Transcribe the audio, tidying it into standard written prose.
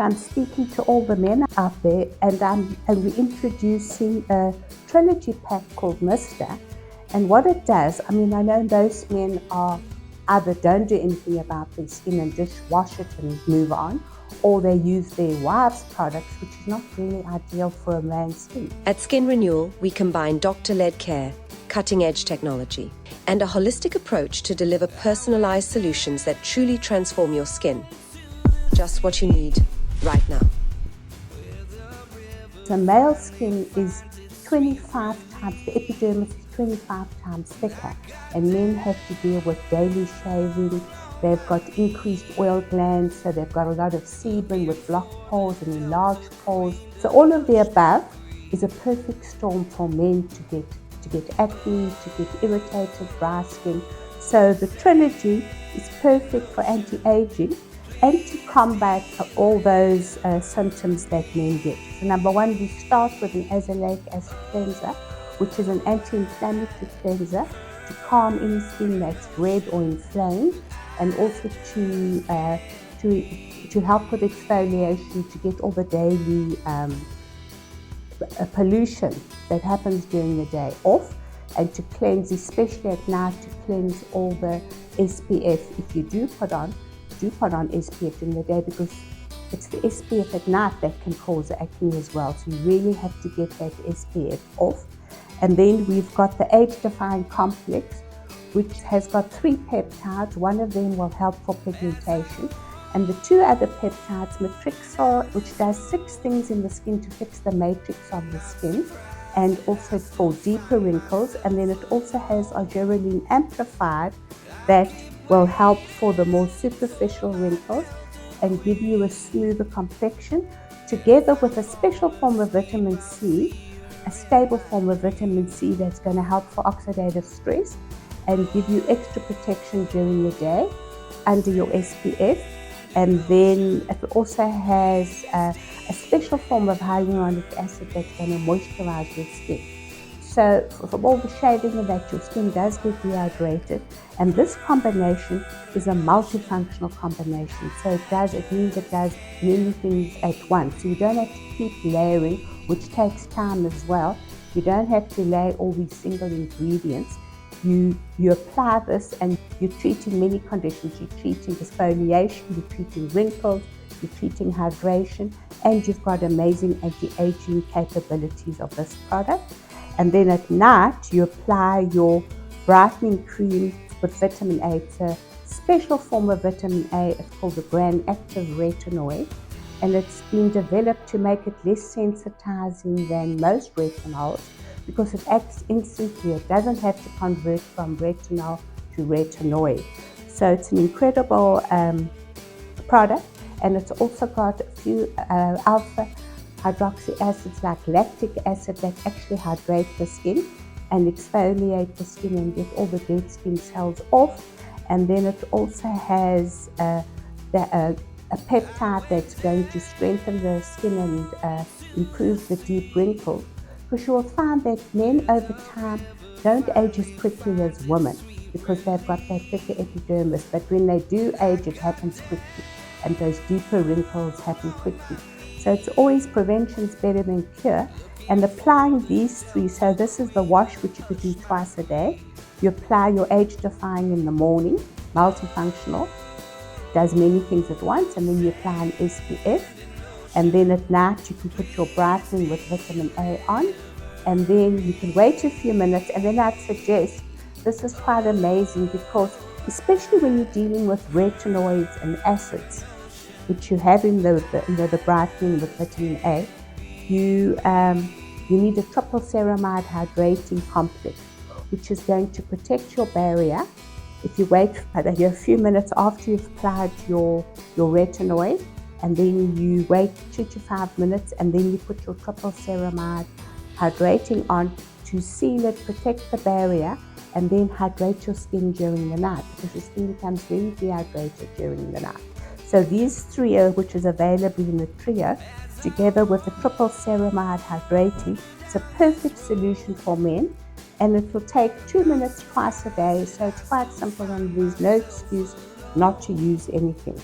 So I'm speaking to all the men out there, and we're introducing a trilogy pack called Mister. And what it does, I know most men are either don't do anything about their skin and just wash it and move on, or they use their wives' products, which is not really ideal for a man's skin. At Skin Renewal, we combine doctor-led care, cutting-edge technology, and a holistic approach to deliver personalized solutions that truly transform your skin. Just what you need right now. So male skin is 25 times, the epidermis is 25 times thicker, and men have to deal with daily shaving. They've got increased oil glands, so they've got a lot of sebum with blocked pores and enlarged pores. So all of the above is a perfect storm for men to get acne, to get irritated, dry skin. So the trilogy is perfect for anti-aging and to combat all those symptoms that men get. So number one, we start with an azelaic acid cleanser, which is an anti-inflammatory cleanser to calm any skin that's red or inflamed, and also to help with exfoliation, to get all the daily pollution that happens during the day off, and to cleanse, especially at night, to cleanse all the SPF. If you do put on SPF during the day, because it's the SPF at night that can cause acne as well. So you really have to get that SPF off. And then we've got the age-defying complex, which has got 3 peptides. One of them will help for pigmentation, and the 2 other peptides, Matrixol, which does 6 things in the skin to fix the matrix of the skin, and also for deeper wrinkles. And then it also has argireline amplified that will help for the more superficial wrinkles and give you a smoother complexion, together with a special form of vitamin C, a stable form of vitamin C that's going to help for oxidative stress and give you extra protection during the day under your SPF. And then it also has a special form of hyaluronic acid that's going to moisturize your skin. So from all the shaving and that, your skin does get dehydrated, and this combination is a multifunctional combination. So it means it does many things at once. So you don't have to keep layering, which takes time as well. You don't have to lay all these single ingredients. You apply this and you're treating many conditions. You're treating exfoliation, you're treating wrinkles, you're treating hydration, and you've got amazing anti-aging capabilities of this product. And then at night, you apply your brightening cream with vitamin A. It's a special form of vitamin A. It's called the Grand Active Retinoid, and it's been developed to make it less sensitizing than most retinols, because it acts instantly. It doesn't have to convert from retinol to retinoid. So it's an incredible product, and it's also got a few alpha hydroxy acids like lactic acid that actually hydrate the skin and exfoliate the skin and get all the dead skin cells off. And then it also has a peptide that's going to strengthen the skin and improve the deep wrinkles. Because you will find that men over time don't age as quickly as women, because they've got that thicker epidermis. But when they do age, it happens quickly, and those deeper wrinkles happen quickly. So it's always prevention's better than cure. And applying these 3, so this is the wash, which you could do twice a day. You apply your age-defying in the morning, multifunctional, does many things at once, and then you apply an SPF. And then at night you can put your brightening with vitamin A on, and then you can wait a few minutes. And then I'd suggest, this is quite amazing, because especially when you're dealing with retinoids and acids, which you have in the brightening with vitamin A, you need a triple ceramide hydrating complex, which is going to protect your barrier. If you wait a few minutes after you've applied your retinoid, and then you wait 2 to 5 minutes, and then you put your triple ceramide hydrating on to seal it, protect the barrier, and then hydrate your skin during the night, because your skin becomes very dehydrated during the night. So these 3, which is available in the trio, together with the triple ceramide hydrating, it's a perfect solution for men, and it will take 2 minutes twice a day. So it's quite simple, and there's no excuse not to use anything.